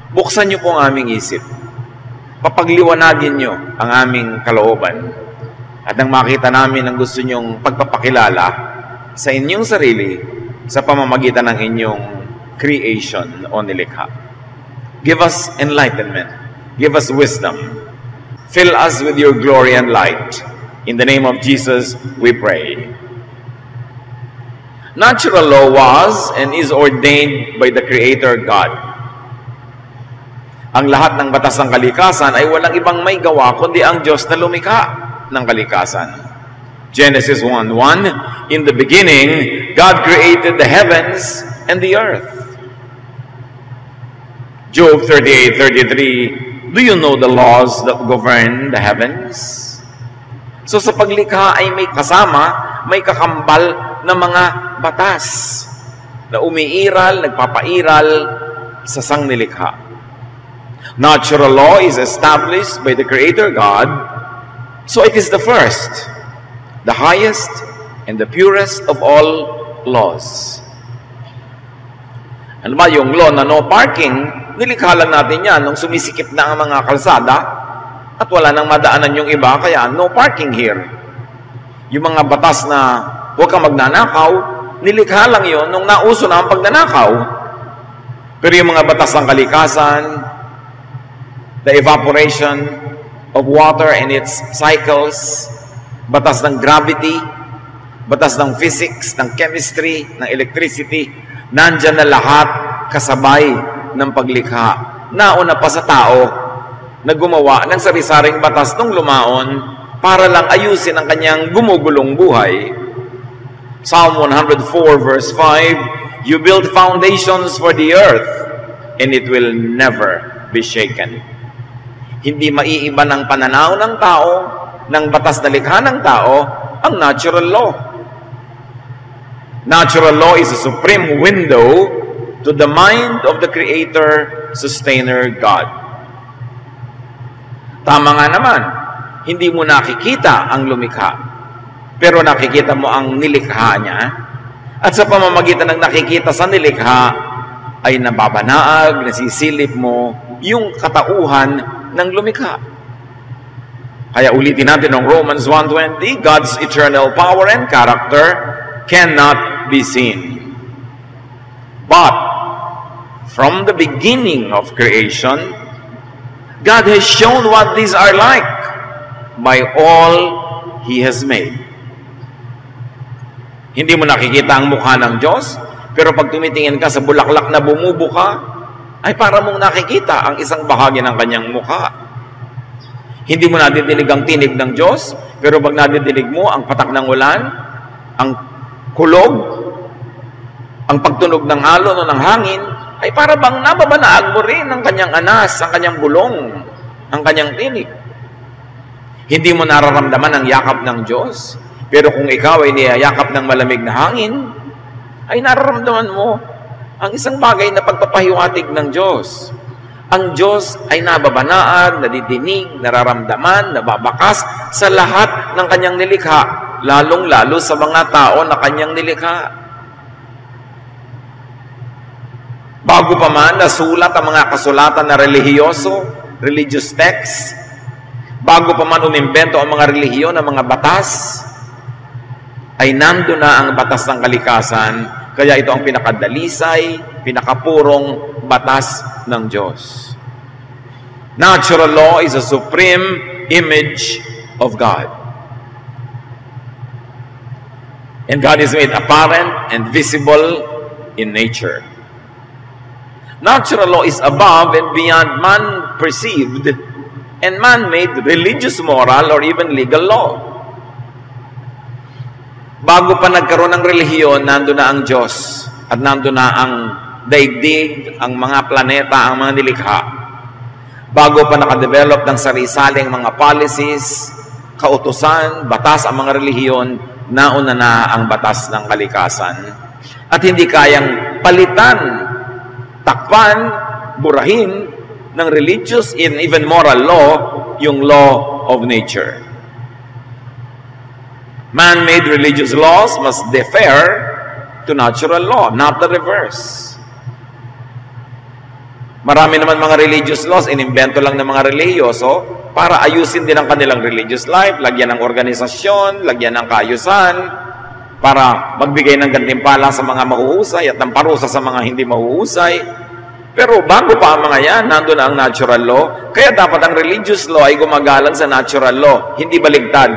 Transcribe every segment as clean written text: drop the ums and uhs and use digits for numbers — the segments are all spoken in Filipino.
Buksan niyo po ang aming isip. Papagliwanagin niyo ang aming kalooban. At nang makita namin ang gusto niyong pagpapakilala sa inyong sarili sa pamamagitan ng inyong creation o nilikha. Give us enlightenment. Give us wisdom. Fill us with your glory and light. In the name of Jesus, we pray. Natural law was and is ordained by the Creator God. Ang lahat ng batas ng kalikasan ay walang ibang may gawa kundi ang Diyos na lumikha ng kalikasan. Genesis 1:1, in the beginning, God created the heavens and the earth. Job 38:33, do you know the laws that govern the heavens? So sa paglikha ay may kasama, may kakambal na mga batas na umiiral, nagpapairal sa sangnilikha. Natural law is established by the Creator God, so it is the first, the highest, and the purest of all laws. Ano ba yung law na no parking? Nilikha lang natin yan nung sumisikip na ang mga kalsada at wala nang madaanan yung iba, kaya no parking here. Yung mga batas na huwag kang magnanakaw, nilikha lang yun nung nauso na ang pagnanakaw. Pero yung mga batas ng kalikasan, the evaporation of water and its cycles, batas ng gravity, batas ng physics, ng chemistry, ng electricity, nandyan na lahat kasabay ng paglikha. Nauna pa sa tao na gumawa ng sari-saring batas nung lumaon para lang ayusin ang kanyang gumugulong buhay. Psalm 104 verse 5, you build foundations for the earth and it will never be shaken. Hindi maiiba ng pananaw ng tao, ng batas na likha ng tao, ang natural law. Natural law is a supreme window to the mind of the Creator, Sustainer God. Tama nga naman, hindi mo nakikita ang lumikha, pero nakikita mo ang nilikha niya. At sa pamamagitan ng nakikita sa nilikha, ay nababanaag, nasisilip mo yung katauhan ng lumikha. Kaya ulitin natin ang Romans 1:20, God's eternal power and character cannot be seen. But from the beginning of creation, God has shown what these are like by all He has made. Hindi mo nakikita ang mukha ng Diyos, pero pag tumitingin ka sa bulaklak na bumubuka, ay para mong nakikita ang isang bahagi ng kanyang mukha. Hindi mo nadidinig ang tinig ng Diyos, pero pag nadidinig mo ang patak ng ulan, ang kulog, ang pagtunog ng alon o ng hangin, ay para bang nababanaag mo rin ang kanyang anas, ang kanyang bulong, ang kanyang tinig. Hindi mo nararamdaman ang yakap ng Diyos, pero kung ikaw ay niyayakap ng malamig na hangin, ay nararamdaman mo ang isang bagay na pagpapahiwatig ng Diyos. Ang Diyos ay nababanaag, nadidinig, nararamdaman, nababakas sa lahat ng kanyang nilikha, lalong-lalo sa mga tao na kanyang nilikha. Bago pa man nasulat ang mga kasulatan na relihiyoso, religious texts, bago pa man umimbento ang mga relihiyon, ang mga batas, ay nando na ang batas ng kalikasan. Kaya ito ang pinakadalisay, pinakapurong batas ng Diyos. Natural law is a supreme image of God. And God is made apparent and visible in nature. Natural law is above and beyond man-perceived and man-made religious, moral, or even legal law. Bago pa nagkaroon ng relihiyon, nando na ang Diyos at nando na ang daigdig, ang mga planeta, ang mga nilikha. Bago pa nakadevelop ng sari-saling mga policies, kautusan, batas ang mga relihiyon, nauna na ang batas ng kalikasan. At hindi kayang palitan, takpan, burahin ng religious and even moral law, yung law of nature. Man-made religious laws must defer to natural law, not the reverse. Marami naman mga religious laws, inimbento lang ng mga relihiyoso para ayusin din ang kanilang religious life, lagyan ng organisasyon, lagyan ng kaayusan, para magbigay ng gantimpala sa mga mahuhusay at ng parusa sa mga hindi mahuhusay. Pero bago pa ang mga yan, nandun ang natural law. Kaya dapat ang religious law ay gumagalang sa natural law, hindi baligtad.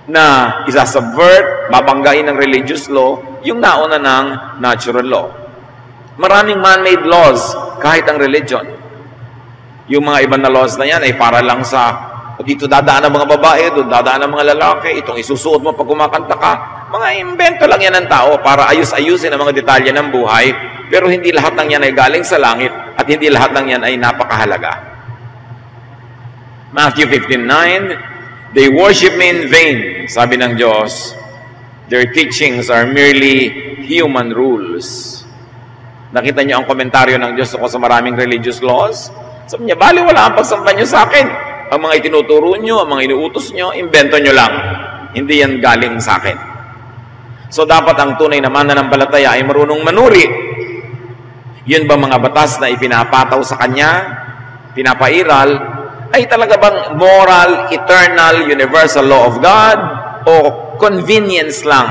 Na isa-subvert, babanggain ng religious law, yung nauna ng natural law. Maraming man-made laws, kahit ang religion. Yung mga ibang na laws na yan ay para lang sa, dito dadaan ang mga babae, doon dadaan ang mga lalaki, itong isusuot mo pag kumakanta ka. Mga invento lang yan ng tao para ayus-ayusin ang mga detalye ng buhay, pero hindi lahat ng yan ay galing sa langit at hindi lahat ng yan ay napakahalaga. Matthew 15:9, they worship me in vain, sabi ng Diyos. Their teachings are merely human rules. Nakita niyo ang komentaryo ng Diyos sa maraming religious laws? Sabi niya, bali wala ang pagsamba niyo sa akin. Ang mga itinuturo niyo, ang mga inuutos niyo, invento niyo lang. Hindi yan galing sa akin. So dapat ang tunay na mananampalataya ay marunong manuri. Yun ba mga batas na ipinapataw sa kanya, pinapairal, ay talaga bang moral, eternal, universal law of God o convenience lang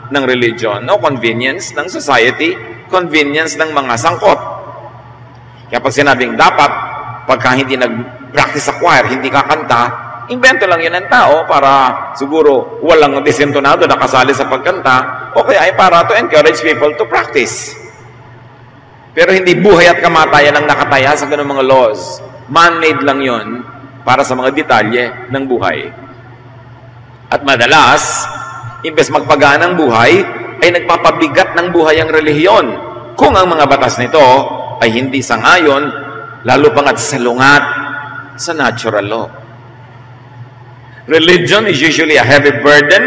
ng religion? No, convenience ng society, convenience ng mga sangkot. Kaya pag sinabing dapat, pagka hindi nag-practice sa choir, hindi kakanta, invento lang yun ng tao para siguro walang disentonado na kasali sa pagkanta o kaya ay para to encourage people to practice. Pero hindi buhay at kamatayan ang nakataya sa ganung mga laws. Man-made lang yun para sa mga detalye ng buhay. At madalas, imbes magpagaan ng buhay, ay nagpapabigat ng buhay ang relihiyon kung ang mga batas nito ay hindi sangayon, lalo pangat salungat sa natural law. Religion is usually a heavy burden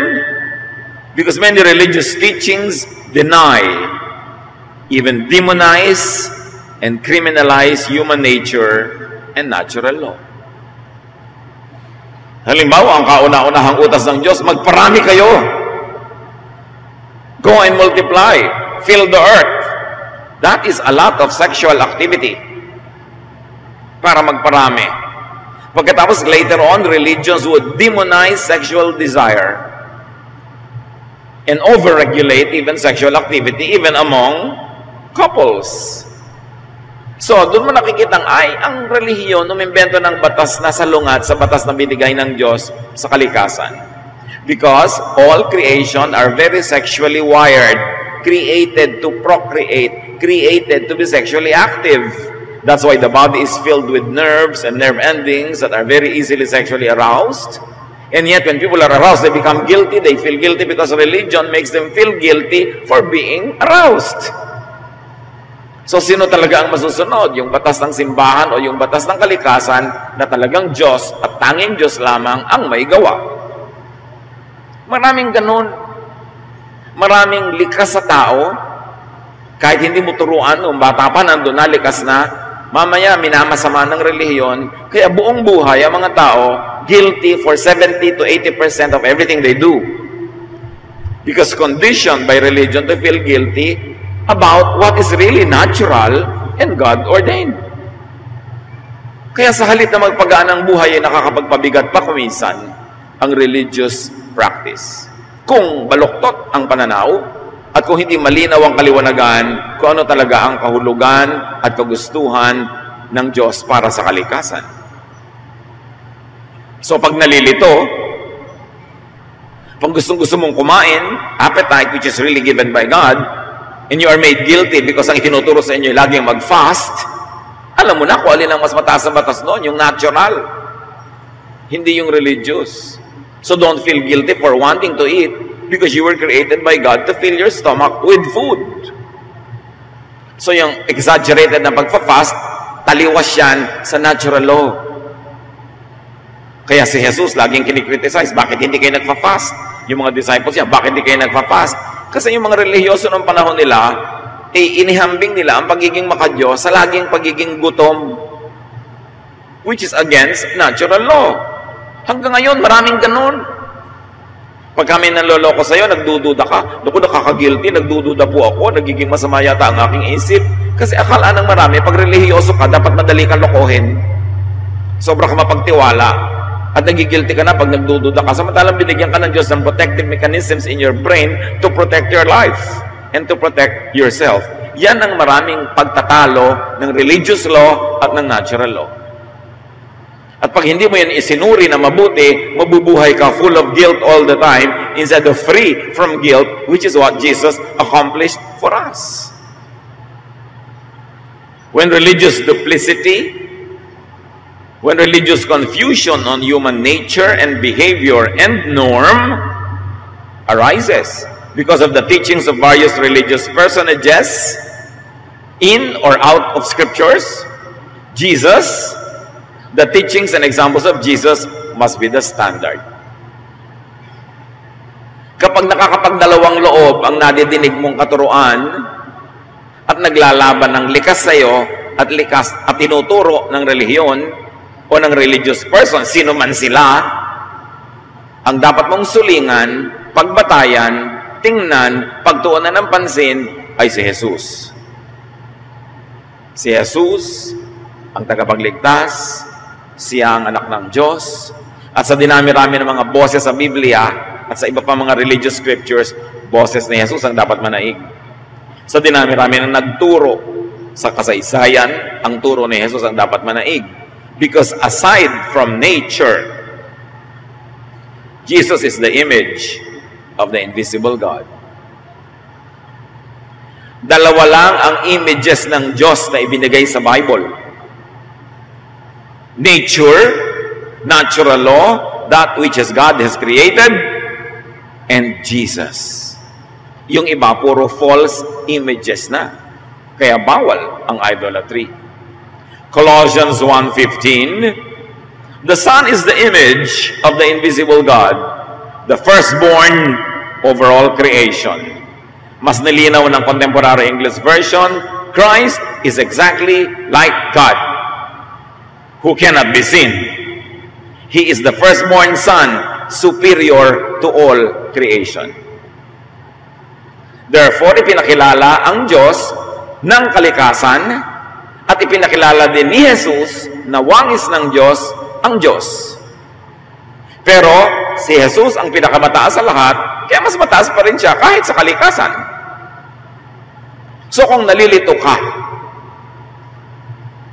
because many religious teachings deny, even demonize, and criminalize human nature and natural law. Halimbawa, ang kauna-unahang utas ng Diyos, magparami kayo. Go and multiply. Fill the earth. That is a lot of sexual activity para magparami. Pagkatapos, later on, religions would demonize sexual desire and overregulate even sexual activity, even among couples. So, doon mo nakikitang ang relihiyon umimbento ng batas na salungat sa batas na binigay ng Diyos sa kalikasan. Because all creation are very sexually wired, created to procreate, created to be sexually active. That's why the body is filled with nerves and nerve endings that are very easily sexually aroused. And yet, when people are aroused, they become guilty. They feel guilty because religion makes them feel guilty for being aroused. So, sino talaga ang masusunod? Yung batas ng simbahan o yung batas ng kalikasan na talagang Diyos at tanging Diyos lamang ang may gawa? Maraming ganun. Maraming likas sa tao. Kahit hindi mo turuan, nung bata pa nandun na, likas na, mamaya minamasama ng relihiyon, kaya buong buhay ang mga tao guilty for 70 to 80% of everything they do. Because conditioned by religion to feel guilty about what is really natural and God-ordained. Kaya sa halip na magpagaan ng buhay ay nakakapagpabigat pa kuminsan ang religious practice. Kung baluktot ang pananaw at kung hindi malinaw ang kaliwanagan kung ano talaga ang kahulugan at kagustuhan ng Diyos para sa kalikasan. So pag nalilito, pag gustong-gusto mong kumain, appetite which is really given by God, and you are made guilty because ang itinuturo sa inyo ay laging mag-fast, alam mo na kung alin ang mas mataas na batas noon, yung natural, hindi yung religious. So don't feel guilty for wanting to eat because you were created by God to fill your stomach with food. So yung exaggerated na pagpa-fast, taliwas yan sa natural law. Kaya si Jesus laging kinikriticize, bakit hindi kayo nagpa-fast? Yung mga disciples niya, bakit hindi kayo nagpa-fast? Kasi yung mga relihiyoso ng panahon nila, inihambing nila ang pagiging makadiyos sa laging pagiging gutom, which is against natural law. Hanggang ngayon, maraming ganun. Pag kami nanloloko sa'yo, nagdududa ka. Naku, nakaka-guilty, nagdududa po ako, nagiging masama yata ang aking isip. Kasi akala ng marami, pag relihiyoso ka, dapat madali kang lokohin. Sobra ka mapagtiwala. At nagigilty ka na pag nagdududa ka. Samantalang binigyan ka ng Diyos ng protective mechanisms in your brain to protect your life and to protect yourself. Yan ang maraming pagtatalo ng religious law at ng natural law. At pag hindi mo yan isinuri na mabuti, mabubuhay ka full of guilt all the time instead of free from guilt, which is what Jesus accomplished for us. When religious duplicity, when religious confusion on human nature and behavior and norm arises because of the teachings of various religious personages in or out of scriptures, Jesus, the teachings and examples of Jesus must be the standard. Kapag nakakapagdalawang loob ang nadidinig mong katuruan at naglalaban ng likas sa iyo at tinuturo ng relihiyon o ng religious person, sino man sila, ang dapat mong sulingan, pagbatayan, tingnan, pagtuunan ng pansin ay si Jesus. Si Jesus, ang tagapagligtas, siya ang anak ng Diyos, at sa dinami-rami ng mga boses sa Biblia at sa iba pa mga religious scriptures, boses ni Jesus ang dapat manaig. Sa dinami-rami ng nagturo sa kasaysayan, ang turo ni Jesus ang dapat manaig. Because aside from nature, Jesus is the image of the invisible God. Dalawa lang ang images ng Diyos na ibinigay sa Bible. Nature, natural law, that which is God has created, and Jesus. Yung iba, puro false images na. Kaya bawal ang idolatry. Colossians 1:15, the Son is the image of the invisible God, the firstborn over all creation. Mas nilinaw ng contemporary English version, Christ is exactly like God, who cannot be seen. He is the firstborn Son, superior to all creation. Therefore, ipinakilala ang Diyos ng kalikasan at ipinakilala din ni Jesus na wangis ng Diyos ang Diyos. Pero si Jesus ang pinakamataas sa lahat, kaya mas mataas pa rin siya kahit sa kalikasan. So kung nalilito ka,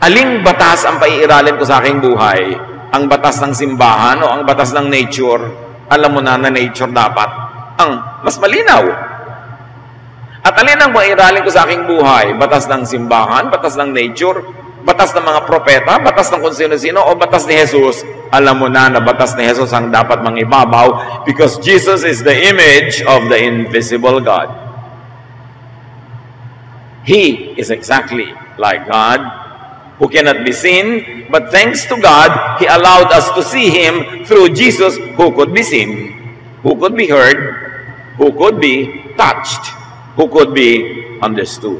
aling batas ang paiiralin ko sa aking buhay? Ang batas ng simbahan o ang batas ng nature? Alam mo na nature dapat ang mas malinaw. At alin ang mairalin ko sa aking buhay? Batas ng simbahan, batas ng nature, batas ng mga propeta, batas ng kung sino-sino, o batas ni Jesus? Alam mo na batas ni Jesus ang dapat mangibabaw because Jesus is the image of the invisible God. He is exactly like God, who cannot be seen, but thanks to God, He allowed us to see Him through Jesus, who could be seen, who could be heard, who could be touched, who could be understood.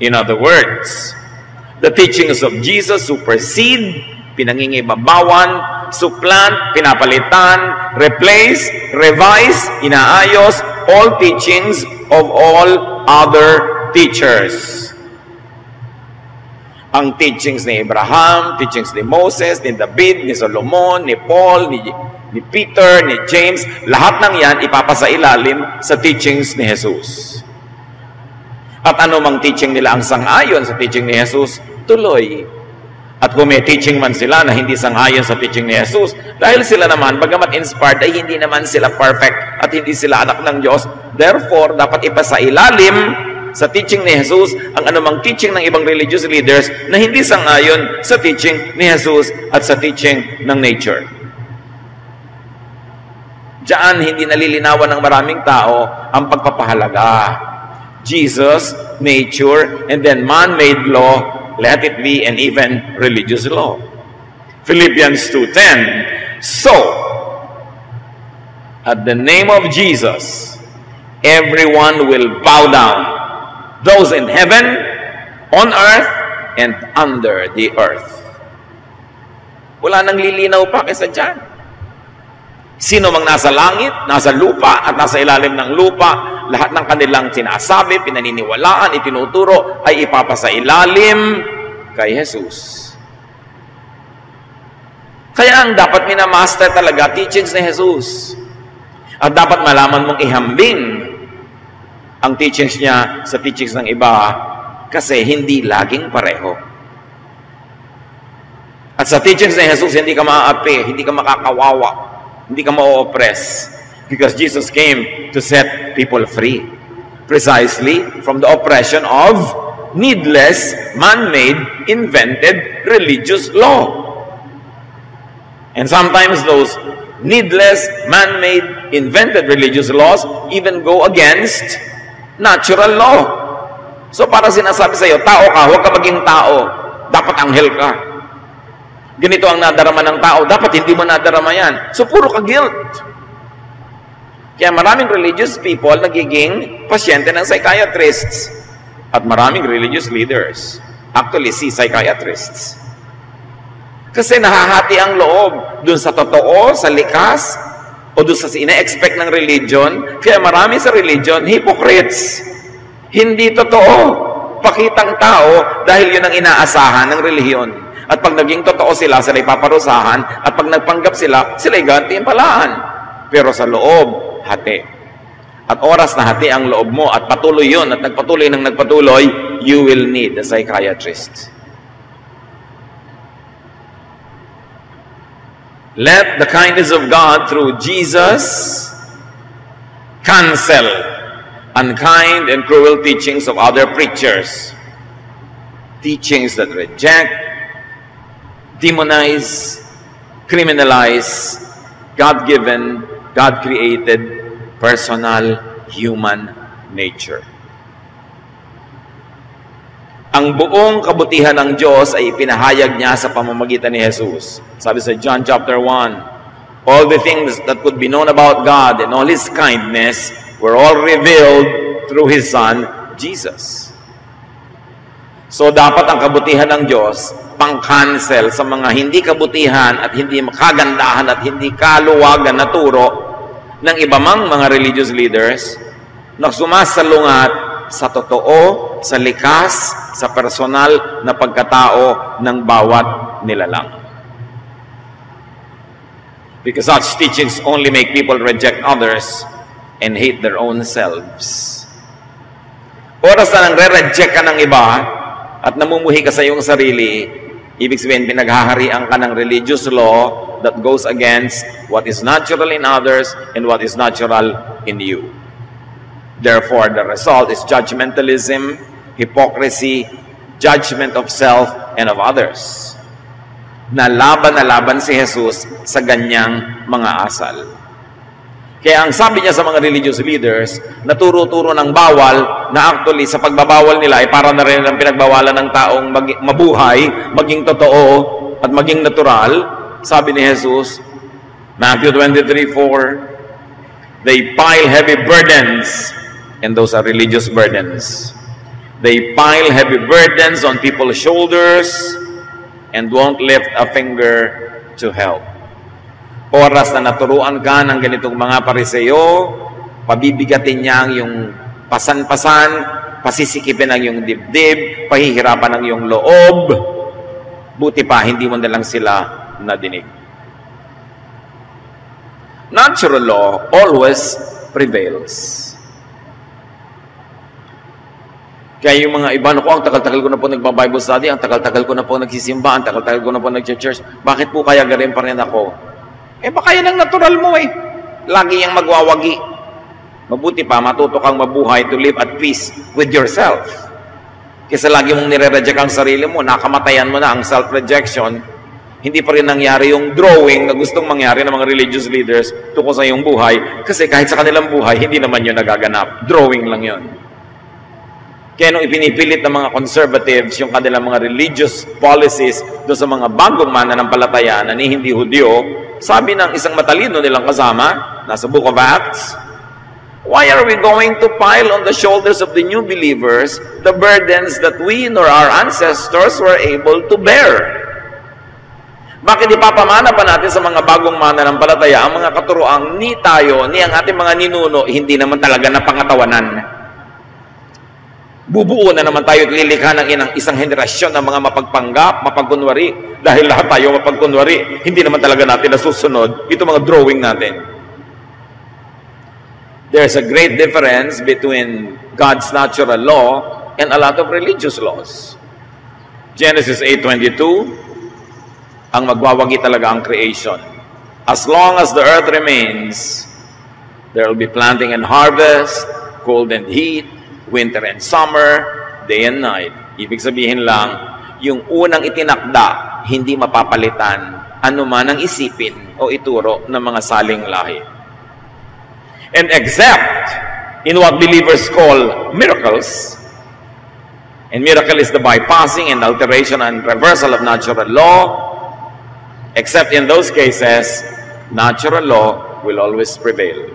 In other words, the teachings of Jesus supersede, pinangingibabawan, supplant, pinapalitan, replace, revise, inaayos, all teachings of all other teachers. Ang teachings ni Abraham, teachings ni Moses, ni David, ni Solomon, ni Paul, ni Peter, ni James, lahat ng yan ipapasailalim sa teachings ni Jesus. At anumang teaching nila ang sang-ayon sa teaching ni Jesus, tuloy. At kung may teaching man sila na hindi sang-ayon sa teaching ni Jesus, dahil sila naman, bagamat inspired, ay hindi naman sila perfect at hindi sila anak ng Diyos, therefore, dapat ipasailalim sa teaching ni Jesus ang anumang teaching ng ibang religious leaders na hindi sang-ayon sa teaching ni Jesus at sa teaching ng nature. Diyan, hindi nalilinawan ng maraming tao ang pagpapahalaga. Jesus, nature, and then man-made law, let it be, and even religious law. Philippians 2:10, so, at the name of Jesus, everyone will bow down, those in heaven, on earth, and under the earth. Wala nang lilinaw pa kaysa dyan. Sino mang nasa langit, nasa lupa, at nasa ilalim ng lupa, lahat ng kanilang sinasabi, pinaniniwalaan, itinuturo, ay ipapasailalim kay Jesus. Kaya ang dapat minamaster talaga, teachings ni Jesus. At dapat malaman mong ihambing ang teachings niya sa teachings ng iba kasi hindi laging pareho. At sa teachings ni Jesus, hindi ka maaapi, hindi ka makakawawa, hindi ka ma-oppress. Because Jesus came to set people free. Precisely from the oppression of needless, man-made, invented religious law. And sometimes those needless, man-made, invented religious laws even go against natural law. So para sinasabi sa iyo, tao ka, huwag ka maging tao. Dapat anghel ka. Ganito ang nadarama ng tao, dapat hindi mo nadarama yan. So puro ka guilt. Kaya maraming religious people nagiging pasyente ng psychiatrists at maraming religious leaders actually see psychiatrists. Kasi nahahati ang loob dun sa totoo, sa likas, o dun sa ina-expect ng religion. Kaya marami sa religion, hypocrites. Hindi totoo. Pakitang tao dahil yun ang inaasahan ng relihiyon. At pag naging totoo sila, sila'y paparusahan. At pag nagpanggap sila, sila'y gantimpalaan. Pero sa loob, hati. At oras na hati ang loob mo at patuloy yun at nagpatuloy ng nagpatuloy, you will need a psychiatrist. Let the kindness of God through Jesus cancel unkind and cruel teachings of other preachers. Teachings that reject, demonize, criminalize God-given, God-created, personal, human nature. Ang buong kabutihan ng Diyos ay ipinahayag niya sa pamamagitan ni Jesus. Sabi sa John chapter 1, all the things that could be known about God and all His kindness were all revealed through His Son, Jesus. So dapat ang kabutihan ng Diyos pang-cancel sa mga hindi kabutihan at hindi makagandahan at hindi kaluwagan na turo ng iba mang mga religious leaders na sumasalungat sa totoo, sa likas, sa personal na pagkatao ng bawat nilalang. Because such teachings only make people reject others and hate their own selves. Oras na nang re-reject ka ng iba at namumuhi ka sa iyong sarili, ibig sabihin, pinaghaharian ka ng religious law that goes against what is natural in others and what is natural in you. Therefore, the result is judgmentalism, hypocrisy, judgment of self and of others. Na laban si Jesus sa ganyang mga asal. Kaya ang sabi niya sa mga religious leaders, naturo-turo ng bawal, na actually sa pagbabawal nila ay para na rin ang pinagbawalan ng taong mabuhay, maging totoo at maging natural. Sabi ni Jesus, Matthew 23:4, they pile heavy burdens, and those are religious burdens. They pile heavy burdens on people's shoulders and won't lift a finger to help. Oras na naturuan ka ng ganitong mga Pariseo, pabibigatin niya ang iyong pasan-pasan, pasisikipin ang iyong dibdib, pahihirapan ang iyong loob, buti pa, hindi mo na lang sila nadinig. Natural law always prevails. Kaya yung mga iba, ang tagal-tagal ko na po nagba-Bible study, ang tagal-tagal ko na po nagsisimba, ang tagal-tagal ko na po nag-church, bakit po kaya galing pa rin ako? Baka yan ang natural mo Lagi yang magwawagi. Mabuti pa, matuto kang mabuhay to live at peace with yourself. Kasi lagi mong nire-reject ang sarili mo, nakamatayan mo na ang self-rejection, hindi pa rin nangyari yung drawing na gustong mangyari ng mga religious leaders tungkol sa iyong buhay. Kasi kahit sa kanilang buhay, hindi naman yun nagaganap. Drawing lang yun. Kaya nung ipinipilit ng mga conservatives yung kanilang mga religious policies doon sa mga bagong mananampalataya na hindi Hudyo, sabi ng isang matalino nilang kasama, nasa Book of Acts, why are we going to pile on the shoulders of the new believers the burdens that we nor our ancestors were able to bear? Bakit ipapamana pa natin sa mga bagong mananampalataya ang mga katuroang ni tayo, ni ang ating mga ninuno, hindi naman talaga napangatawanan? Bubuo na naman tayo at lilikha ng isang henerasyon ng mga mapagpanggap, mapagkunwari. Dahil lahat tayo mapagkunwari, hindi naman talaga natin nasusunod ito mga drawing natin. There's a great difference between God's natural law and a lot of religious laws. Genesis 8:22, ang magwawagi talaga ang creation. As long as the earth remains, there will be planting and harvest, cold and heat, winter and summer, day and night. Ibig sabihin lang, yung unang itinakda, hindi mapapalitan anuman ang isipin o ituro ng mga saling lahi. And except in what believers call miracles, and miracle is the bypassing and alteration and reversal of natural law, except in those cases, natural law will always prevail.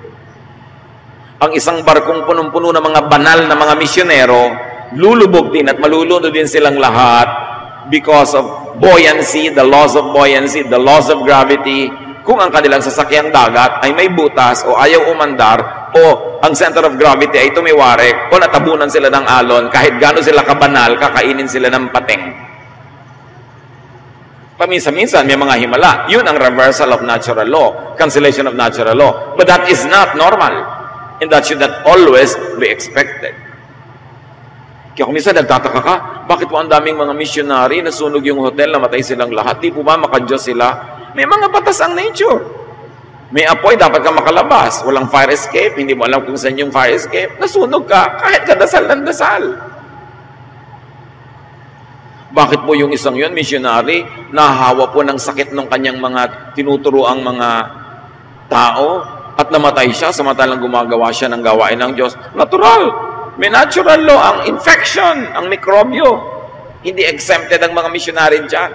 Ang isang barkong punong-puno ng mga banal na mga misyonero, lulubog din at malulunod din silang lahat because of buoyancy, the laws of buoyancy, the laws of gravity. Kung ang kanilang sasakyang dagat ay may butas o ayaw umandar o ang center of gravity ay tumiwarik o natabunan sila ng alon, kahit gaano sila kabanal, kakainin sila ng pateng. Paminsan-minsan may mga himala. Yun ang reversal of natural law, cancellation of natural law. But that is not normal. And that should not always be expected. Kaya kung minsan nagtataka ka, bakit po ang daming mga missionary, nasunog yung hotel, namatay silang lahat, di po ba makadiyos sila? May mga batas ang nature. May apoy, dapat ka makalabas. Walang fire escape, hindi mo alam kung saan yung fire escape. Nasunog ka, kahit kadasal ng dasal. Bakit po yung isang yun, missionary, nahawa po ng sakit ng kanyang mga tinuturoang mga tao at namatay siya samantalang gumagawa siya ng gawain ng Diyos? Natural. May natural law ang infection, ang mikrobyo. Hindi exempted ang mga missionary dyan.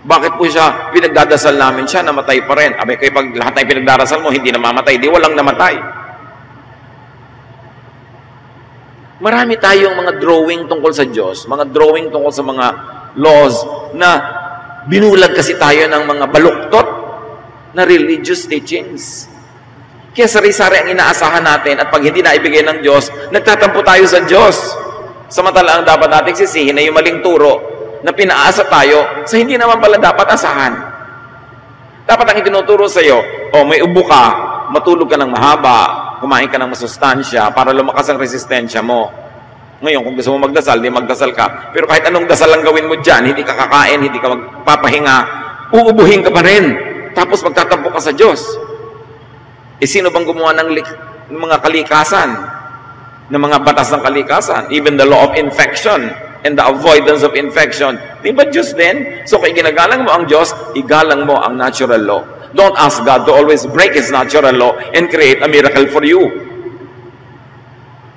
Bakit po siya, pinagdadasal namin siya, namatay pa rin? Abay, kayo pag lahat na pinagdarasal mo, hindi namamatay, di walang namatay. Marami tayong mga drawing tungkol sa Diyos, mga drawing tungkol sa mga laws na binulag kasi tayo ng mga baluktot na religious teachings. Kaya sari-sari ang inaasahan natin at pag hindi naibigay ng Diyos, nagtatampo tayo sa Diyos. Samantala ang dapat nating sisihin na yung maling turo na pinaasa tayo sa hindi naman pala dapat asahan. Dapat ang itinuturo sa iyo, may ubo ka, matulog ka ng mahaba, kumain ka ng masustansya para lumakas ang resistensya mo. Ngayon, kung gusto mo magdasal, di magdasal ka. Pero kahit anong dasal lang gawin mo dyan, hindi ka kakain, hindi ka magpapahinga, uubuhin ka pa rin. Tapos magtatampo ka sa Diyos. Sino bang gumawa ng mga kalikasan? Ng mga batas ng kalikasan? Even the law of infection and the avoidance of infection. Di ba Diyos din? So kung ginagalang mo ang Diyos, igalang mo ang natural law. Don't ask God to always break His natural law and create a miracle for you.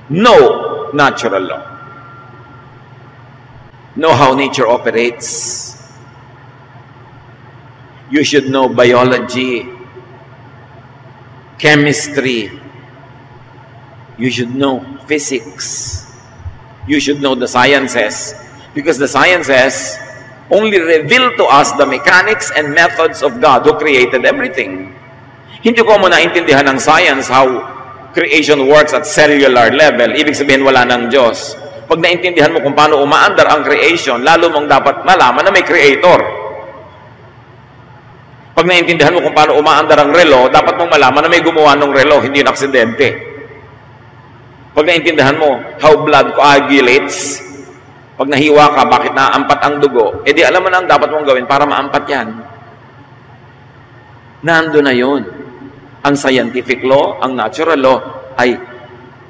Know natural law. Know how nature operates. You should know biology, chemistry. You should know physics. You should know the sciences. Because the sciences only reveal to us the mechanics and methods of God who created everything. Hindi ko mo naintindihan ng science how creation works at cellular level. Ibig sabihin wala ng Diyos. Pag naintindihan mo kung paano umaandar ang creation, lalo mong dapat malaman na may creator. Pag naintindihan mo kung paano umaandar ang relo, dapat mong malaman na may gumawa ng relo, hindi yung aksidente. Pag naintindihan mo how blood coagulates, pag nahiwa ka, bakit naampat ang dugo? Di alam mo na ang dapat mong gawin para maampat yan. Nando na yun. Ang scientific law, ang natural law, ay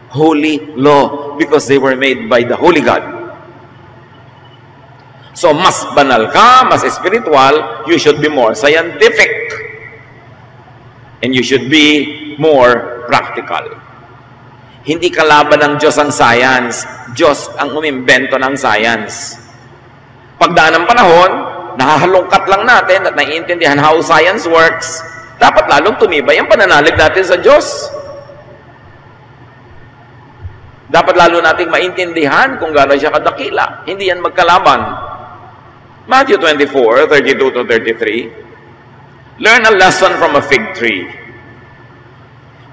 holy law because they were made by the Holy God. So, mas banal ka, mas spiritual, you should be more scientific. And you should be more practical. Hindi kalaban ng Diyos ang science. Diyos ang umimbento ng science. Pagdaan ng panahon, nahahalungkat lang natin at naiintindihan how science works, dapat lalong tumibay ang pananalig natin sa Diyos. Dapat lalo nating maintindihan kung gaano siya kadakila. Hindi yan magkalaban. Matthew 24, 32 to 33. Learn a lesson from a fig tree.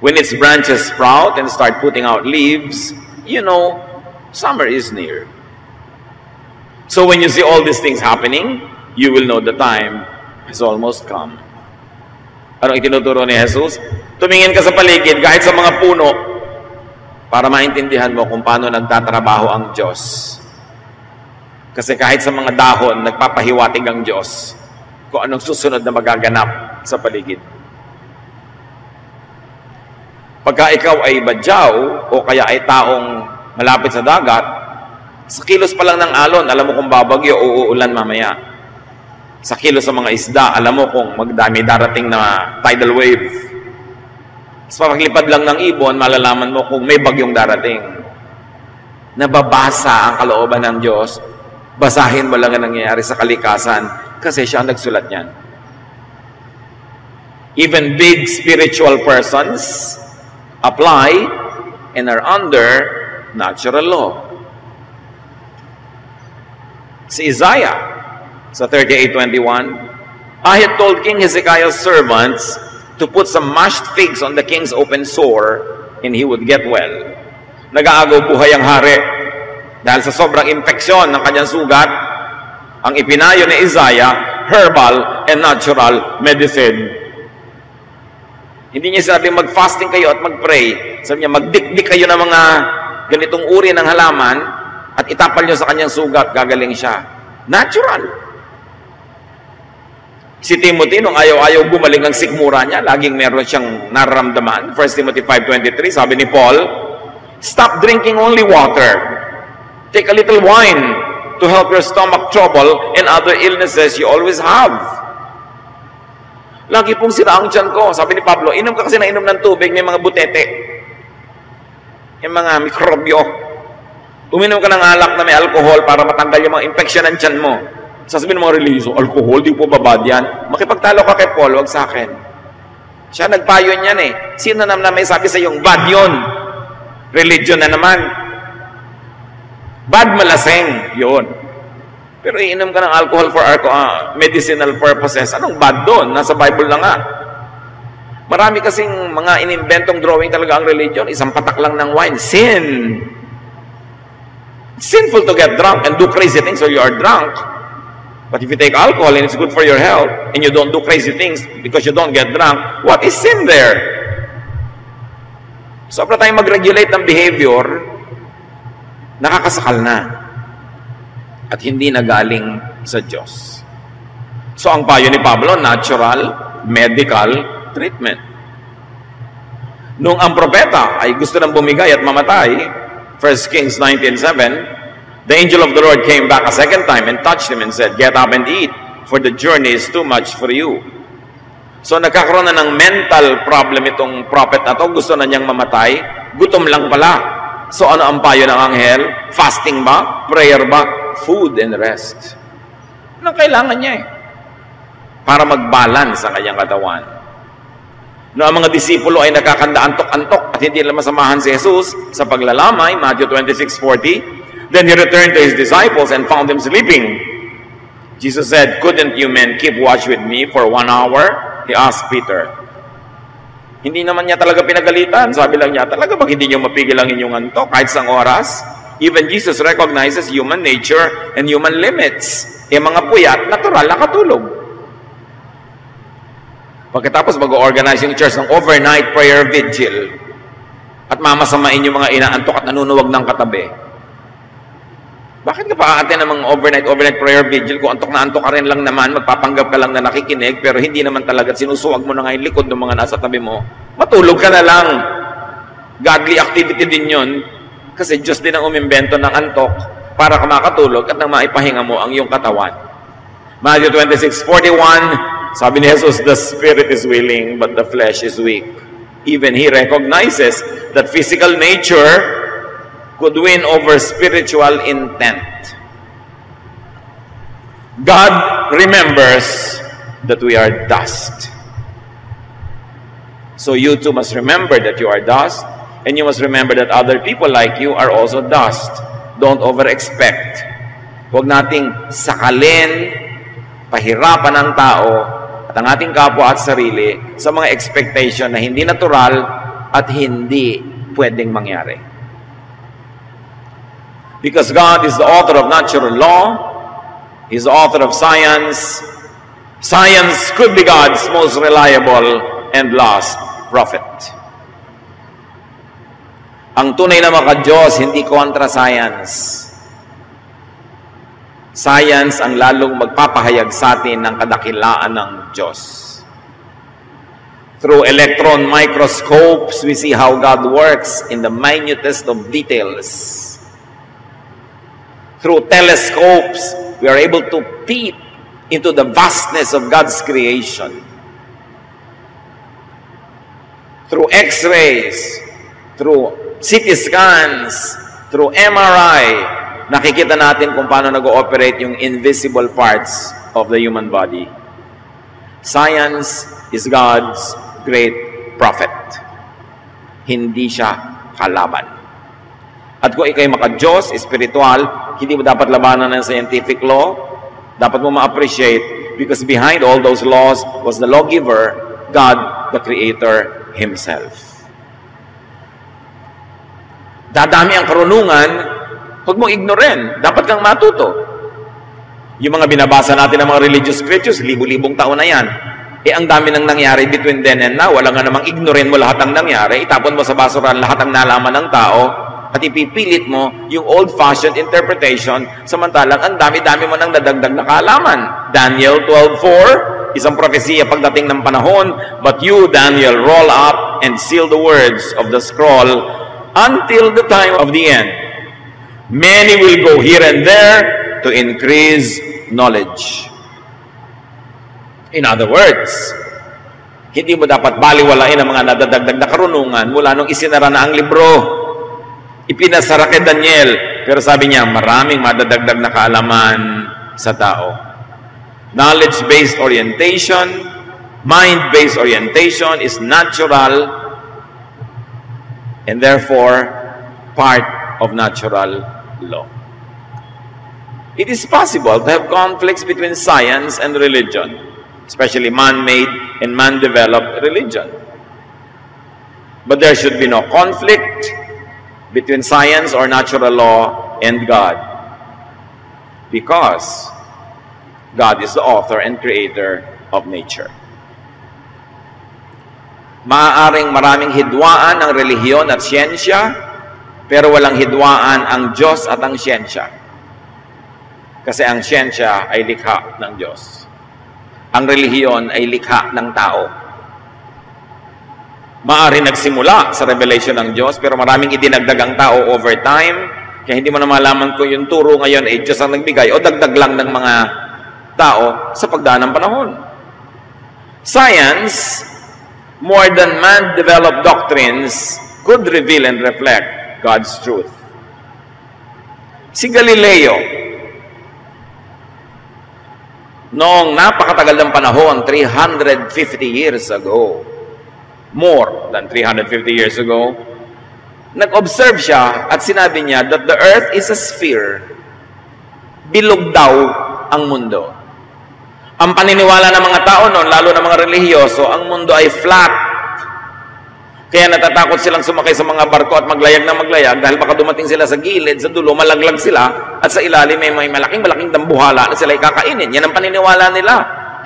When its branches sprout and start putting out leaves, you know, summer is near. So when you see all these things happening, you will know the time has almost come. Anong itinuturo ni Jesus? Tumingin ka sa paligid, kahit sa mga puno, para maintindihan mo kung paano nagtatrabaho ang Diyos. Kasi kahit sa mga dahon, nagpapahiwatig ang Diyos kung anong susunod na magaganap sa paligid. Pagka ikaw ay badyaw o kaya ay taong malapit sa dagat, sa kilos pa lang ng alon, alam mo kung babagyo o uulan mamaya. Sa kilos sa mga isda, alam mo kung magdami darating na tidal wave. Sa paglipad lang ng ibon, malalaman mo kung may bagyong darating. Nababasa ang kalooban ng Diyos. Basahin mo lang ang nangyayari sa kalikasan kasi siya ang nagsulat niyan. Even big spiritual persons apply and are under natural law. Si Isaiah sa 38:21, I had told King Hezekiah's servants to put some mashed figs on the king's open sore and he would get well. Nag-aagaw buhay ang hari. Dahil sa sobrang infeksyon ng kanyang sugat, ang ipinayo ni Isaiah, herbal and natural medicine. Hindi niya sinabi mag-fasting kayo at mag-pray. Sabi niya, magdikdik kayo ng mga ganitong uri ng halaman at itapal niyo sa kanyang sugat, gagaling siya. Natural. Si Timothy, nung ayaw-ayaw gumaling ang sikmura niya, laging meron siyang nararamdaman. 1 Timothy 5:23, sabi ni Paul, stop drinking only water. Take a little wine to help your stomach trouble and other illnesses you always have. Lagi pong sira ang tiyan ko. Sabi ni Pablo, inom ka kasi na inom ng tubig, may mga butete. Yung mga mikrobyo. Uminom ka ng alak na may alcohol para matanggal yung mga infection ng tiyan mo. Sasabihin ng mga religyoso, alcohol, di po babad yan. Makipagtalo ka kay Paul, wag sa akin. Siya nagpayo niyan eh. Sino naman may sabi sa yung bad yun? Religion na naman. Bad malaseng, yun. Pero iinom ka ng alcohol for medicinal purposes. Anong bad doon? Nasa Bible na nga. Marami kasing mga inimbentong drawing talaga ang religion. Isang patak lang ng wine. Sin. It's sinful to get drunk and do crazy things so you are drunk. But if you take alcohol and it's good for your health and you don't do crazy things because you don't get drunk, what is sin there? Sobra tayong mag-regulate ng behavior, nakakasakal na at hindi nagaling sa Diyos. So ang payo ni Pablo, natural medical treatment. Nung ang propeta ay gusto nang bumigay at mamatay, 1 Kings 19:7, the angel of the Lord came back a second time and touched him and said, get up and eat, for the journey is too much for you. So nagkakaroon na ng mental problem itong prophet na to, gusto na niyang mamatay, gutom lang pala. So ano ang payo ng anghel? Fasting ba? Prayer ba? Food and rest. Anong kailangan niya eh? Para mag-balance ang kanyang katawan. No, ang mga disipulo ay nakakanda antok-antok at hindi nila masamahan si Jesus sa paglalamay, Matthew 26:40. Then he returned to his disciples and found them sleeping. Jesus said, couldn't you men keep watch with me for 1 hour? He asked Peter. Hindi naman niya talaga pinagalitan. Sabi lang niya, talaga bang hindi niyo mapigil ang inyong antok kahit isang oras? Even Jesus recognizes human nature and human limits. E mga puyat, natural nakatulog. Pagkatapos mag-organize yung church ng overnight prayer vigil at mamasamain yung mga inaantok at nanunuwag ng katabi. Bakit ka pa aatin ng mga overnight prayer vigil kung antok na antok ka rin lang naman, magpapanggap ka lang na nakikinig, pero hindi naman talaga sinusuwag mo na nga yung likod ng mga nasa tabi mo, matulog ka na lang. Godly activity din yun, kasi Diyos din ang umimbento ng antok para ka makatulog at nang maipahinga mo ang iyong katawan. Matthew 26:41, sabi ni Jesus, the spirit is willing, but the flesh is weak. Even he recognizes that physical nature could win over spiritual intent. God remembers that we are dust. So you too must remember that you are dust, and you must remember that other people like you are also dust. Don't over-expect. Huwag nating sakalin pahirapan ng tao at ang ating kapwa at sarili sa mga expectation na hindi natural at hindi pwedeng mangyari. Because God is the author of natural law, He's the author of science. Science could be God's most reliable and last prophet. Ang tunay na maka-Diyos, hindi kontra science. Science ang lalong magpapahayag sa atin ng kadakilaan ng Diyos. Through electron microscopes, we see how God works in the minutest of details. Through telescopes, we are able to peep into the vastness of God's creation. Through X-rays, through CT scans, through MRI, nakikita natin kung paano nag-ooperate yung invisible parts of the human body. Science is God's great prophet. Hindi siya kalaban. At kung ikay maka-Diyos, spiritual, hindi mo dapat labanan ng scientific law. Dapat mo ma-appreciate because behind all those laws was the lawgiver, God, the Creator Himself. Dadami ang karunungan, huwag mong ignoren. Dapat kang matuto. Yung mga binabasa natin ng mga religious scriptures, libu-libong taon na yan. Ang dami nang nangyari between then and now. Wala nga namang ignoren mo lahat ng nangyari. Itapon mo sa basurahan lahat ng nalaman ng tao at ipipilit mo yung old-fashioned interpretation samantalang ang dami-dami mo nang nadagdag na kaalaman. Daniel 12:4, isang propesiya pagdating ng panahon, but you, Daniel, roll up and seal the words of the scroll until the time of the end. Many will go here and there to increase knowledge. In other words, hindi mo dapat baliwalain ang mga nadadagdag na karunungan mula nung isinara na ang libro. Ipinasara kay Daniel, pero sabi niya, maraming madadagdag na kaalaman sa tao. Knowledge-based orientation, mind-based orientation is natural and therefore part of natural law. It is possible to have conflicts between science and religion, especially man-made and man-developed religion. But there should be no conflict between science or natural law and God, because God is the author and creator of nature. Maaaring maraming hidwaan ang relihiyon at siyensya, pero walang hidwaan ang Diyos at ang siyensya. Kasi ang siyensya ay likha ng Diyos. Ang relihiyon ay likha ng tao. Maari nagsimula sa revelation ng Diyos, pero maraming idinagdag ang tao over time, kaya hindi mo na malaman kung yung turo ngayon ay Diyos ang nagbigay o dagdag lang ng mga tao sa pagdaan ng panahon. Science, more than man-developed doctrines, could reveal and reflect God's truth. Si Galileo, noong napakatagal ng panahon, 350 years ago, more than 350 years ago, nag-observe siya at sinabi niya that the earth is a sphere. Bilog daw ang mundo. Ang paniniwala ng mga tao noon, lalo ng mga relihiyoso, ang mundo ay flat. Kaya natatakot silang sumakay sa mga barko at maglayag na maglayag dahil baka dumating sila sa gilid, sa dulo, malaglag sila at sa ilalim may malaking dambuhala na sila kakainin. Yan ang paniniwala nila.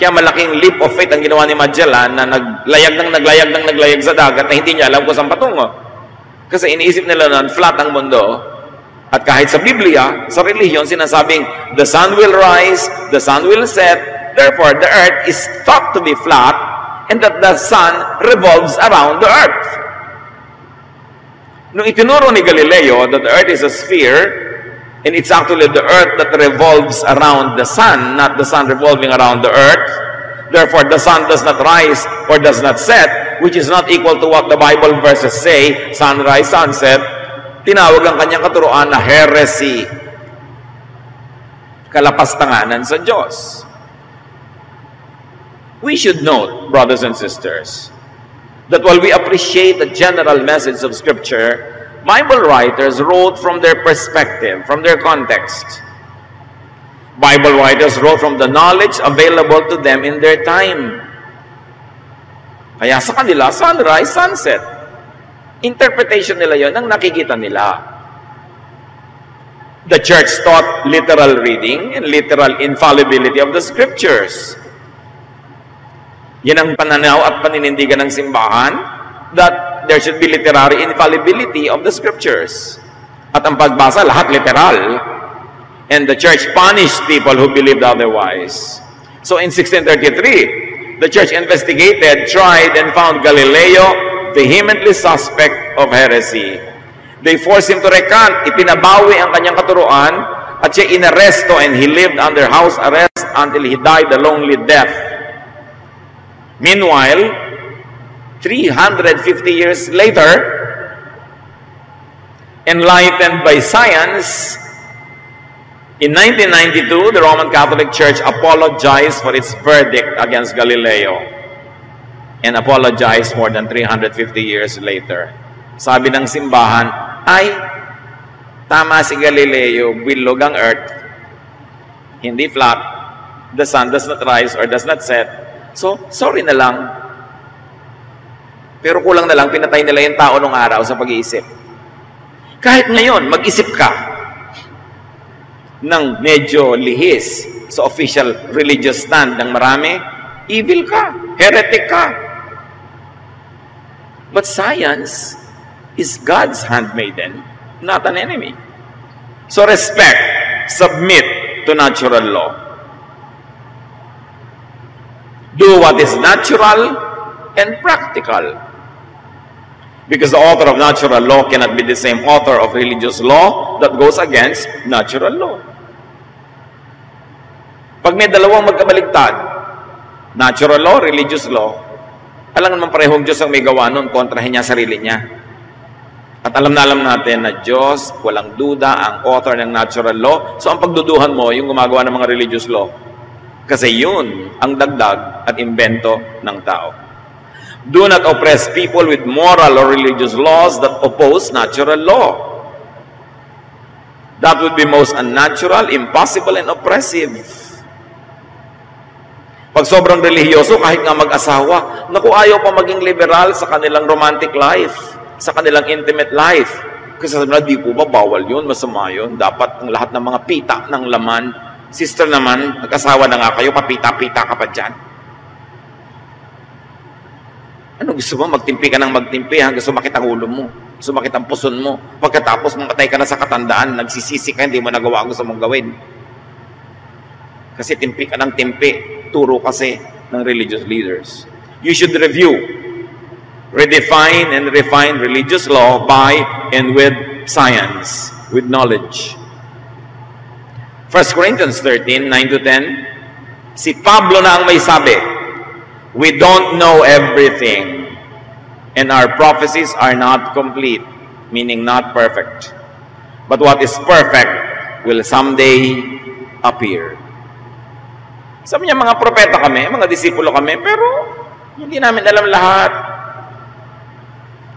Kaya malaking leap of faith ang ginawa ni Magellan na naglayag sa dagat na hindi niya alam kung saan patungo. Kasi iniisip nila na flat ang mundo. At kahit sa Biblia, sa relihiyon, sinasabing, the sun will rise, the sun will set, therefore the earth is thought to be flat, and that the sun revolves around the earth. Nung itinuro ni Galileo that the earth is a sphere, and it's actually the earth that revolves around the sun, not the sun revolving around the earth. Therefore, the sun does not rise or does not set, which is not equal to what the Bible verses say, sunrise, sunset. Tinawag ang kanyang katuruan na heresy. Kalapastanganan sa Diyos. We should note, brothers and sisters, that while we appreciate the general message of Scripture, Bible writers wrote from their perspective, from their context. Bible writers wrote from the knowledge available to them in their time. Kaya sa kanila, sunrise, sunset. Interpretation nila yon ang nakikita nila. The church taught literal reading and literal infallibility of the scriptures. Yan ang pananaw at paninindigan ng simbahan, that there should be literary infallibility of the scriptures. At ang pagbasa, lahat literal. And the church punished people who believed otherwise. So in 1633, the church investigated, tried, and found Galileo vehemently suspect of heresy. They forced him to recant. Ipinabawi ang kanyang katuruan at siya inaresto, and he lived under house arrest until he died a lonely death. Meanwhile, 350 years later, enlightened by science, in 1992, the Roman Catholic Church apologized for its verdict against Galileo and apologized more than 350 years later. Sabi ng simbahan, ay, tama si Galileo, bilog ang earth, hindi flat, the sun does not rise or does not set. So, sorry na lang. Pero kulang na lang, pinatay nila yung tao nung araw sa pag-iisip. Kahit ngayon, mag-isip ka ng medyo lihis sa official religious stand ng marami, evil ka, heretic ka. But science is God's handmaiden, not an enemy. So respect, submit to natural law. Do what is natural and practical. Because the author of natural law cannot be the same author of religious law that goes against natural law. Pag may dalawang magkabaligtad, natural law, religious law, alam naman parehong Diyos ang may gawa nun, kontrahin niya sarili niya. At alam natin na Diyos, walang duda, ang author ng natural law. So ang pagduduhan mo, yung gumagawa ng mga religious law. Kasi yun ang dagdag at imbento ng tao. Do not oppress people with moral or religious laws that oppose natural law. That would be most unnatural, impossible, and oppressive. Pag sobrang relihiyoso, kahit nga mag-asawa, naku, ayaw pa maging liberal sa kanilang romantic life, sa kanilang intimate life. Kasi sabi na, di po ba, bawal yun, masama yun. Dapat ang lahat ng mga pita ng laman. Sister naman, nag-asawa na nga kayo, papita-pita ka pa dyan. Ano gusto mo? Magtimpi ka ng magtimpi hanggang sumakit ang ulo mo. Sumakit ang puson mo. Pagkatapos mamatay ka na sa katandaan, nagsisisi ka, hindi mo nagawa ang gusto mong gawin. Kasi timpi ka ng timpi. Turo kasi ng religious leaders. You should review, redefine, and refine religious law by and with science, with knowledge. 1 Corinthians 13, 9-10, si Pablo na ang may sabi, we don't know everything, and our prophecies are not complete, meaning not perfect. But what is perfect will someday appear. Sabi niya, mga propeta kami, mga disipulo kami, pero hindi namin alam lahat.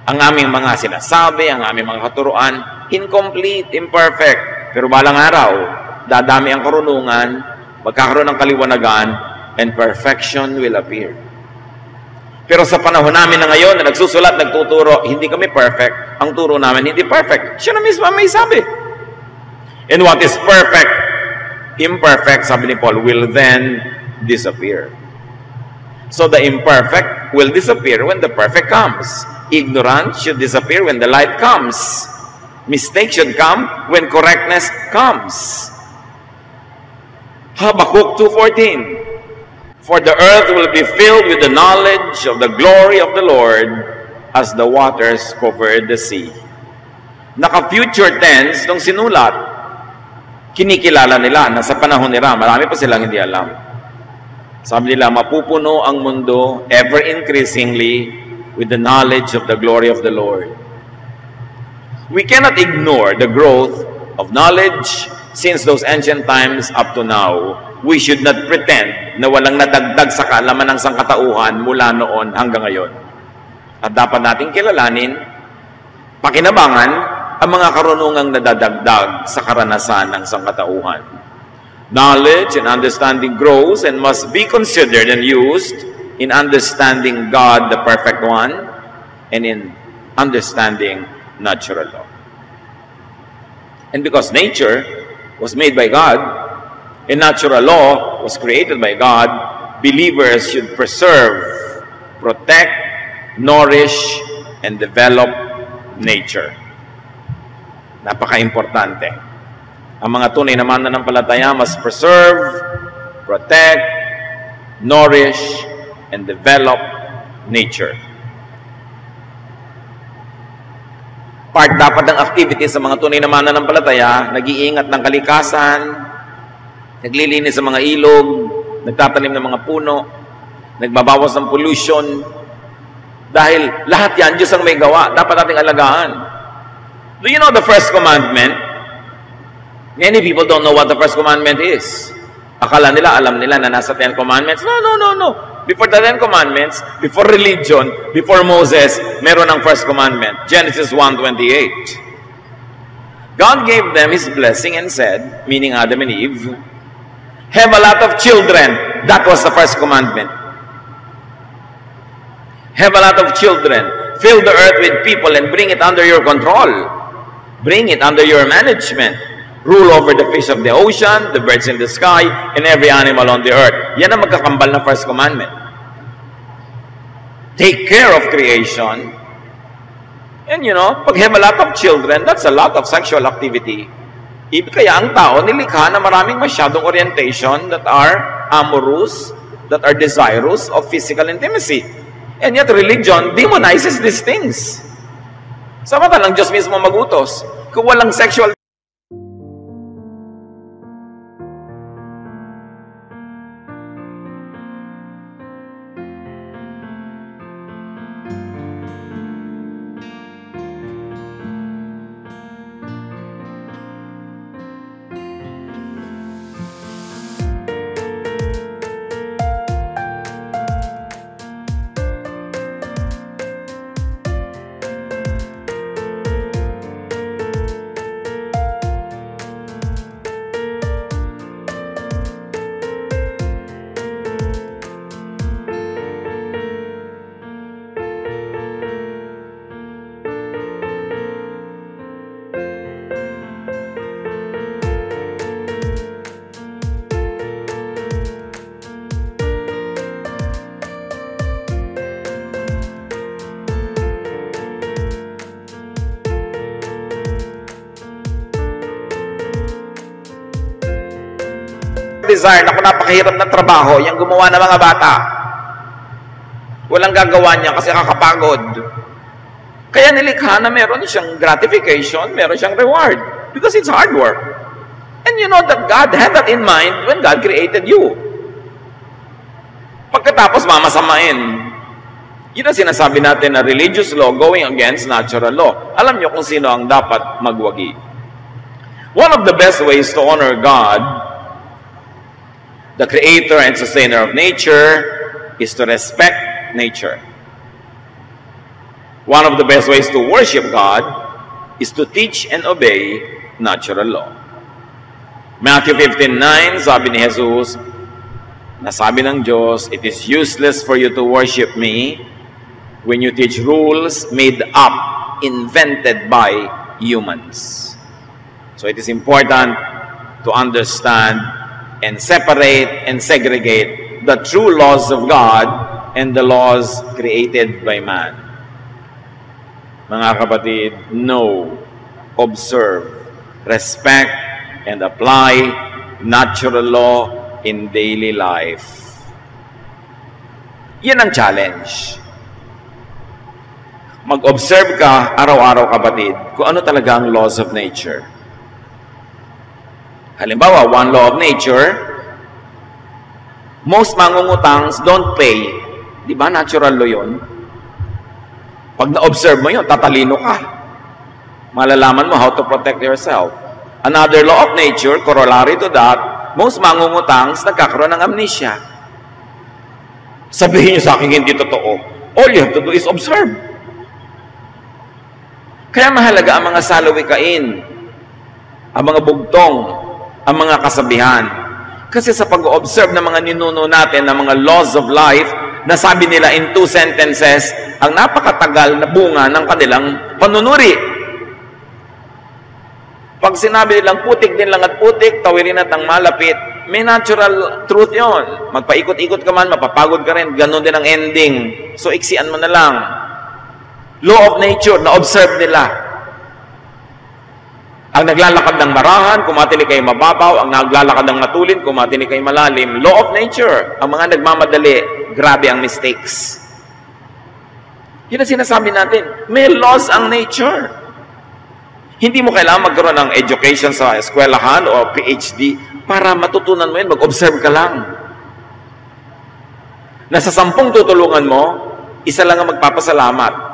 Ang aming mga sinasabi, ang aming mga katuruan, incomplete, imperfect. Pero balang araw, dadami ang karunungan, magkakaroon ng kaliwanagan, and perfection will appear. Pero sa panahon namin na ngayon, na nagsusulat, nagtuturo, hindi kami perfect. Ang turo namin, hindi perfect. Siya na mismo may sabi. And what is perfect, imperfect, sabi ni Paul, will then disappear. So the imperfect will disappear when the perfect comes. Ignorance should disappear when the light comes. Mistake should come when correctness comes. Habakkuk 2:14. For the earth will be filled with the knowledge of the glory of the Lord as the waters cover the sea. Naka-future tense nung sinulat. Kinikilala nila na sa panahon nila, marami pa silang hindi alam. Sabi nila, mapupuno ang mundo ever increasingly with the knowledge of the glory of the Lord. We cannot ignore the growth of knowledge since those ancient times up to now. We should not pretend na walang nadagdag sa kaalaman ng sangkatauhan mula noon hanggang ngayon. At dapat nating kilalanin, pakinabangan ang mga karunungang nadadagdag sa karanasan ng sangkatauhan. Knowledge and understanding grows and must be considered and used in understanding God, the perfect one, and in understanding natural law. And because nature was made by God, and natural law was created by God, believers should preserve, protect, nourish, and develop nature. Napaka-importante. Ang mga tunay na mananampalataya must preserve, protect, nourish, and develop nature. Part dapat ng activities sa mga tunay na mananampalataya, nag-iingat ng kalikasan, naglilinis sa mga ilog, nagtatanim ng mga puno, nagbabawas ng pollution. Dahil lahat yan, Diyos ang may gawa. Dapat nating alagaan. Do you know the first commandment? Many people don't know what the first commandment is. Akala nila, alam nila na nasa 10 commandments. No. Before the 10 commandments, before religion, before Moses, meron ang first commandment. Genesis 1:28. God gave them His blessing and said, meaning Adam and Eve, have a lot of children. That was the first commandment. Have a lot of children. Fill the earth with people and bring it under your control. Bring it under your management. Rule over the fish of the ocean, the birds in the sky, and every animal on the earth. Yan ang magkakambal na first commandment. Take care of creation. And pag have a lot of children, that's a lot of sexual activity. Kaya ang tao nilikha na maraming masyadong orientation that are amorous, that are desirous of physical intimacy. And yet religion demonizes these things. Samantalang Diyos mismo magutos. Kung walang sexual desire na kung napakahirap na trabaho, yung gumawa ng mga bata. Walang gagawa niya kasi kakapagod. Kaya nilikha na meron siyang gratification, meron siyang reward. Because it's hard work. And you know that God had that in mind when God created you. Pagkatapos mamasamain. Yun ang sinasabi natin na religious law going against natural law. Alam niyo kung sino ang dapat magwagi. One of the best ways to honor God, the creator and sustainer of nature, is to respect nature. One of the best ways to worship God is to teach and obey natural law. Matthew 15:9, sabi ni Jesus, nasabi ng Diyos, it is useless for you to worship me when you teach rules made up, invented by humans. So it is important to understand and separate and segregate the true laws of God and the laws created by man. Mga kapatid, know, observe, respect, and apply natural law in daily life. Yan ang challenge. Mag-observe ka araw-araw, kapatid, kung ano talaga ang laws of nature. Halimbawa, one law of nature, most mangungutangs don't pay. Di ba natural law yun? Pag na-observe mo yun, tatalino ka. Malalaman mo how to protect yourself. Another law of nature, corollary to that, most mangungutangs nagkakaroon ng amnesia. Sabihin niyo sa akin hindi totoo. All you have to do is observe. Kaya mahalaga ang mga salawikain, ang mga bugtong, ang mga kasabihan. Kasi sa pag-observe ng mga ninuno natin, ng mga laws of life, nasabi nila in 2 sentences, ang napakatagal na bunga ng kanilang panunuri. Pag sinabi nilang putik din lang at putik, tawirin at ang malapit, may natural truth yon. Magpaikot-ikot ka man, mapapagod ka rin, ganun din ang ending. So, iksian mo na lang. Law of nature, na-observe nila. Ang naglalakad ng marahan, kumatinig kay mababaw. Ang naglalakad ng matulin, kumatinig kay malalim. Law of nature. Ang mga nagmamadali, grabe ang mistakes. Yun ang sinasabi natin. May laws ang nature. Hindi mo kailangan magkaroon ng education sa eskwelahan o PhD para matutunan mo yun. Mag-observe ka lang. Nasa 10 tutulungan mo, isa lang ang magpapasalamat.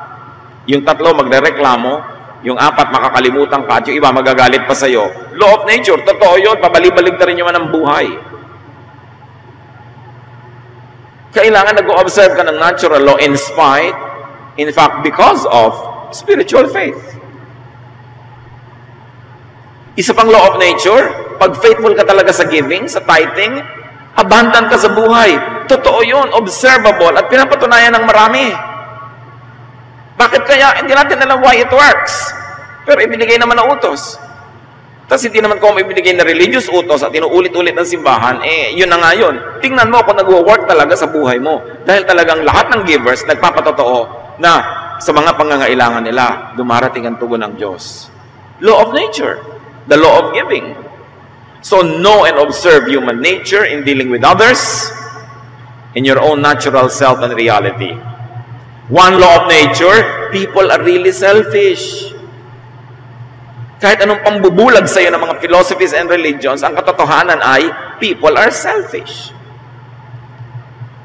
Yung 3 magrereklamo, yung 4 makakalimutan ka, at yung iba magagalit pa sa'yo. Law of nature, totoo yun, pabalik-balik na rin yung ng buhay. Kailangan nag-observe ka ng natural law in spite, in fact, because of spiritual faith. Isa pang law of nature, pag faithful ka talaga sa giving, sa tithing, abundant ka sa buhay. Totoo yun, observable, at pinapatunayan ng marami. Bakit kaya? Hindi natin alam why it works. Pero ibinigay naman na utos. Tapos hindi naman kung ibinigay na religious utos at inuulit-ulit ng simbahan, yun na nga yun. Tingnan mo kung nag-work talaga sa buhay mo. Dahil talagang lahat ng givers nagpapatotoo na sa mga pangangailangan nila, dumarating ang tugon ng Diyos. Law of nature. The law of giving. So know and observe human nature in dealing with others, in your own natural self and reality. One law of nature, people are really selfish. Kahit anong pambubulag sa iyo ng mga philosophies and religions, ang katotohanan ay, people are selfish.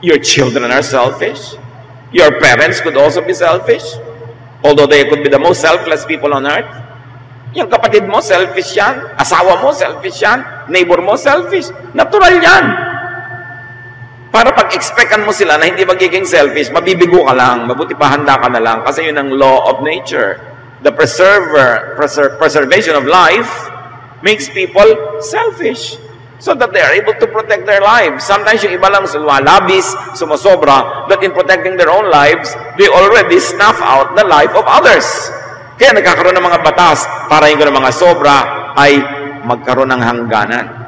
Your children are selfish. Your parents could also be selfish. Although they could be the most selfless people on earth. Yung kapatid mo, selfish yan. Asawa mo, selfish yan. Neighbor mo, selfish. Natural yan. Para pag-expectan mo sila na hindi magiging selfish, mabibigo ka lang, mabuti pa handa ka na lang, kasi yun ang law of nature. The preservation of life makes people selfish so that they are able to protect their lives. Sometimes yung iba lang labis, sumasobra, that in protecting their own lives, they already snuff out the life of others. Kaya nagkakaroon ng mga batas para yung mga sobra ay magkaroon ng hangganan.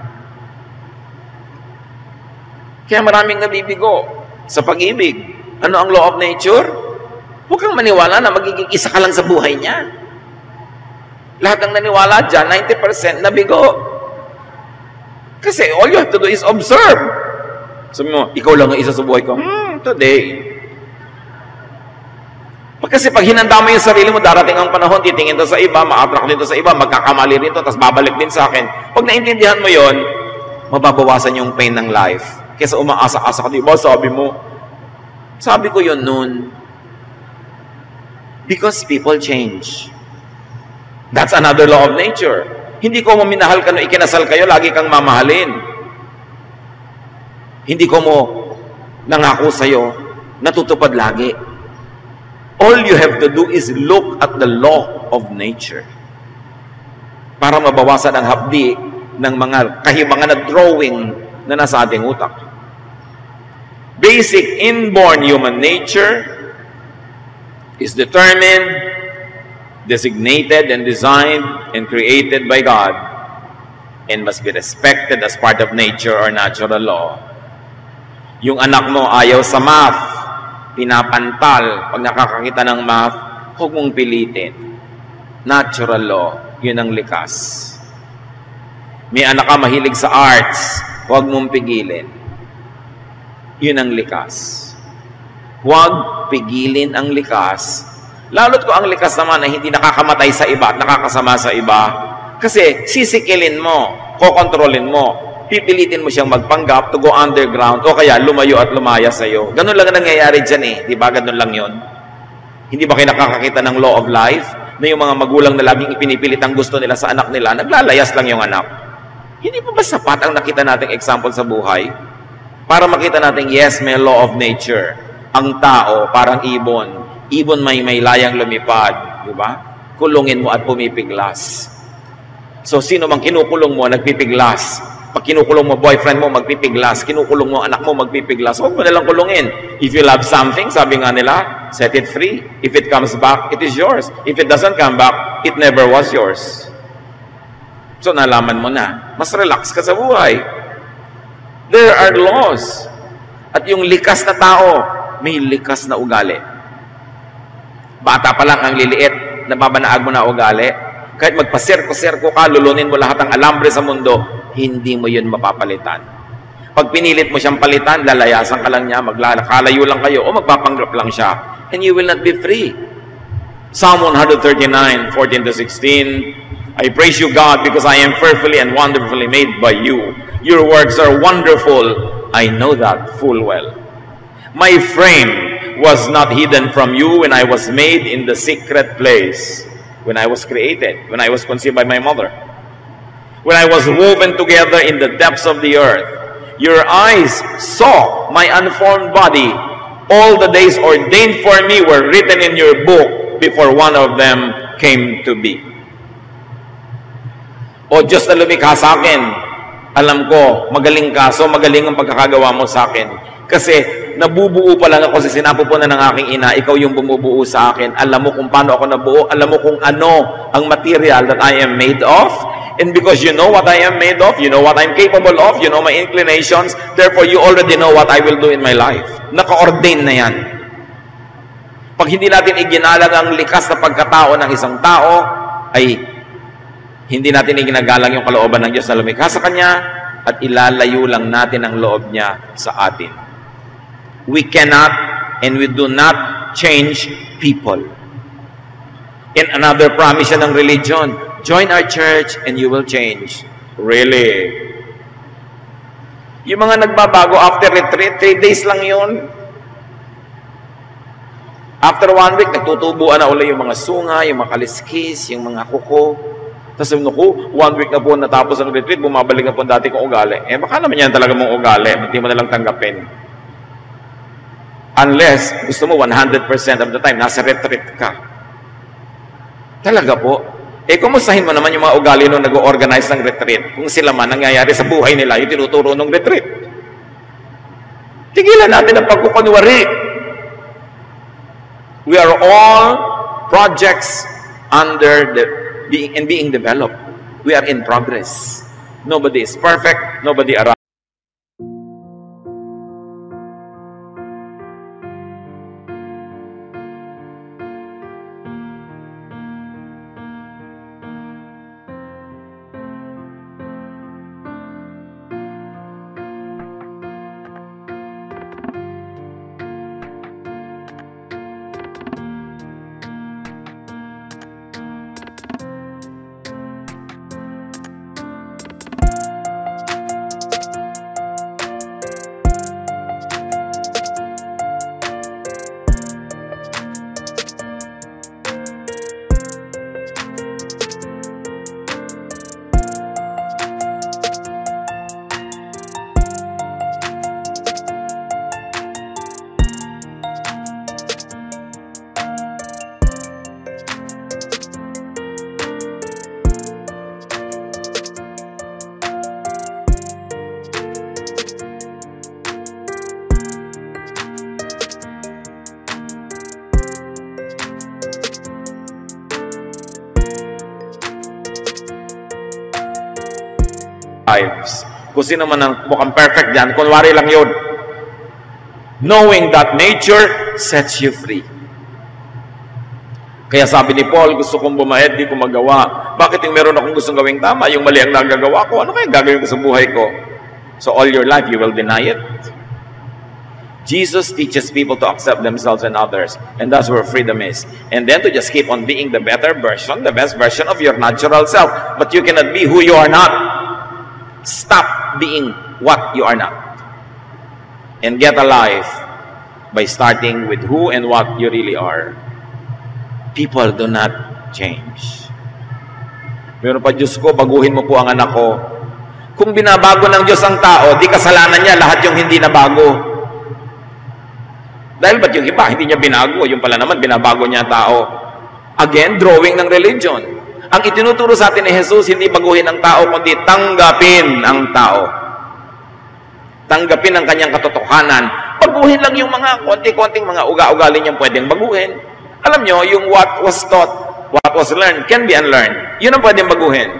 Kaya maraming nabibigo sa pag-ibig. Ano ang law of nature? Huwag kang maniwala na magiging isa ka lang sa buhay niya. Lahat ng naniwala dyan, 90% nabigo. Kasi all you have to do is observe. Sabi mo, ikaw lang ang isa sa buhay ko. Today. Kasi pag hinanda mo yung sarili mo, darating ang panahon, titingin to sa iba, ma-attract din to sa iba, magkakamali rin to, tapos babalik din sa akin. Pag naintindihan mo yon, mababawasan yung pain ng life. Kesa umaasa-asa ka, diba? Sabi ko yun noon. Because people change. That's another law of nature. Hindi ko mo minahal ka no ikinasal kayo, lagi kang mamahalin. Hindi ko mo nangako sa'yo, natutupad lagi. All you have to do is look at the law of nature. Para mabawasan ang hapdi ng mga kahibangan na drawing na nasa ating utak. Basic inborn human nature is determined, designated, and designed and created by God and must be respected as part of nature or natural law. Yung anak mo ayaw sa math, pinapantal. Pag nakakakita ng math, huwag mong pilitin. Natural law, yun ang likas. May anak ka mahilig sa arts, huwag mong pigilin. Yun ang likas. Huwag pigilin ang likas. Lalo't ko ang likas naman ay hindi nakakamatay sa iba at nakakasama sa iba. Kasi sisikilin mo, kokontrolin mo, pipilitin mo siyang magpanggap to go underground o kaya lumayo at lumaya sa iyo. Ganun lang ang nangyayari dyan eh. Di ba? Ganun lang yun. Hindi ba kayo nakakakita ng law of life? Na yung mga magulang na laging ipinipilit ang gusto nila sa anak nila, naglalayas lang yung anak. Hindi pa ba sapat ang nakita nating example sa buhay? Para makita natin, yes, may law of nature. Ang tao, parang ibon. Ibon may layang lumipad. Di ba? Kulungin mo at pumipiglas. So, sino mang kinukulong mo, nagpipiglas. Pag kinukulong mo boyfriend mo, magpipiglas. Kinukulong mo anak mo, magpipiglas. Huwag mo nalang kulungin. If you love something, sabi nga nila, set it free. If it comes back, it is yours. If it doesn't come back, it never was yours. So, nalaman mo na. Mas relax ka sa buhay. There are laws. At yung likas na tao, may likas na ugali. Bata pa lang ang liliit, nababanaag mo na ugali. Kahit magpasirko-sirko ka, lulunin mo lahat ng alambre sa mundo, hindi mo yun mapapalitan. Pag pinilit mo siyang palitan, lalayasan ka lang niya, magkalayo lang kayo, o magpapanggap lang siya. And you will not be free. Psalm 139, 14-16, I praise you, God, because I am fearfully and wonderfully made by you. Your works are wonderful. I know that full well. My frame was not hidden from you when I was made in the secret place, when I was created, when I was conceived by my mother, when I was woven together in the depths of the earth. Your eyes saw my unformed body. All the days ordained for me were written in your book before one of them came to be. O Diyos na lumikha sa akin, alam ko, magaling ka, so magaling ang pagkakagawa mo sa akin. Kasi nabubuo pa lang ako sa sinapupunan ng aking ina, ikaw yung bumubuo sa akin. Alam mo kung paano ako nabuo, alam mo kung ano ang material that I am made of. And because you know what I am made of, you know what I'm capable of, you know my inclinations, therefore you already know what I will do in my life. Naka-ordain na yan. Pag hindi natin iginalang ang likas na pagkatao ng isang tao, ay hindi natin iginagalang yung kalooban ng Diyos na lumikha sa Kanya, at ilalayo lang natin ang loob niya sa atin. We cannot and we do not change people. In another promise ng religion, join our church and you will change. Really? Yung mga nagbabago after retreat, 3 days lang yun. After 1 week, nagtutubuan na ulit yung mga sunga, yung mga kaliskis, yung mga kuko. Tapos sabi ko, 1 week na po natapos ang retreat, bumabalik na po dati kong ugali. Eh, baka naman yan talaga mong ugali. Hindi mo nalang tanggapin. Unless, gusto mo 100% of the time, nasa retreat ka. Talaga po. Eh, kumustahin mo naman yung mga ugali nung nag-organize ng retreat? Kung sila man nangyayari sa buhay nila, yung tinuturo ng retreat. Tigilan natin ang pagkukunwari. We are all projects under being developed. We are in progress. Nobody is perfect. Nobody arrives. Lives. Kung sino man ang mukhang perfect dyan, kunwari lang yun. Knowing that nature sets you free. Kaya sabi ni Paul, gusto kong bumayad, di ko magawa. Bakit yung meron akong gustong gawing tama? Yung mali ang nagagawa ko, ano kaya gagawin ko sa buhay ko? So all your life, you will deny it. Jesus teaches people to accept themselves and others. And that's where freedom is. And then to just keep on being the better version, the best version of your natural self. But you cannot be who you are not. Stop being what you are not. And get alive by starting with who and what you really are. People do not change. Meron pa, Diyos ko, baguhin mo po ang anak ko. Kung binabago ng Diyos ang tao, di kasalanan niya lahat yung hindi nabago. Dahil ba't yung iba, hindi niya binago? Yung pala naman, binabago niya ang tao. Again, drawing ng religion. Ang itinuturo sa atin ni Jesus, hindi baguhin ang tao, kundi tanggapin ang tao. Tanggapin ang kanyang katotohanan. Baguhin lang yung mga konti-konting mga uga-ugali niyang pwedeng baguhin. Alam nyo, yung what was taught, what was learned, can be unlearned. Yun ang pwedeng baguhin.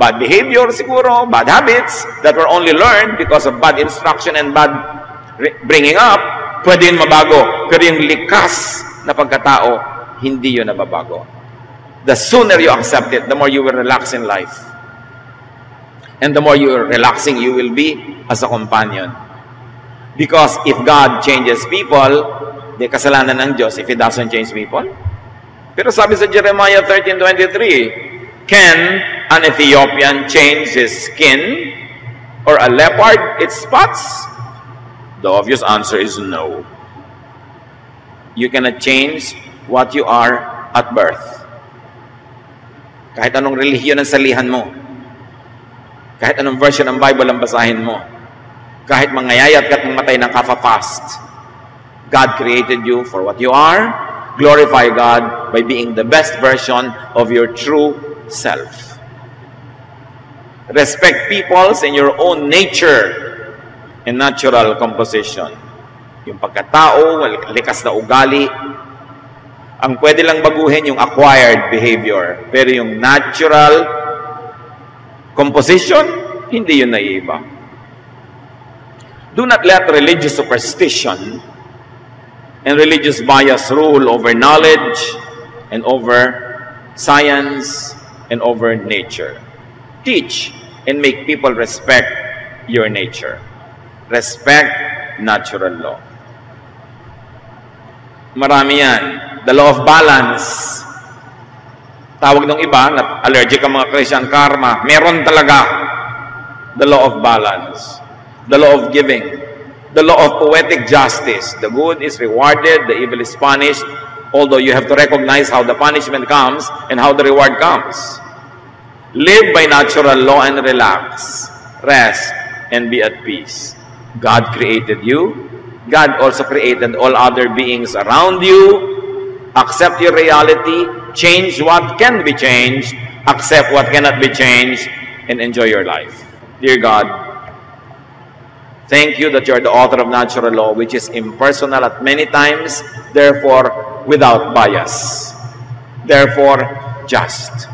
Bad behavior siguro, bad habits that were only learned because of bad instruction and bad bringing up, pwede yun mabago. Pero yung likas na pagkatao, hindi yun nababago. The sooner you accept it, the more you will relax in life. And the more you are relaxing, you will be as a companion. Because if God changes people, di kasalanan ng Diyos if He doesn't change people. Pero sabi sa Jeremiah 13:23, can an Ethiopian change his skin or a leopard its spots? The obvious answer is no. You cannot change what you are at birth. Kahit anong relihiyon ang salihan mo, kahit anong version ng Bible ang basahin mo, kahit mangayayat ka't mamatay ng kafa-fast, God created you for what you are. Glorify God by being the best version of your true self. Respect peoples in your own nature and natural composition. Yung pagkatao, likas na ugali, ang pwede lang baguhin yung acquired behavior. Pero yung natural composition, hindi yun naiiba. Do not let religious superstition and religious bias rule over knowledge and over science and over nature. Teach and make people respect your nature. Respect natural law. Marami yan. The law of balance. Tawag ng iba, na allergic ang mga Christian karma. Meron talaga. The law of balance. The law of giving. The law of poetic justice. The good is rewarded, the evil is punished, although you have to recognize how the punishment comes and how the reward comes. Live by natural law and relax. Rest and be at peace. God created you. God also created all other beings around you. Accept your reality. Change what can be changed. Accept what cannot be changed. And enjoy your life. Dear God, thank you that you are the author of natural law, which is impersonal at many times, therefore without bias, therefore just.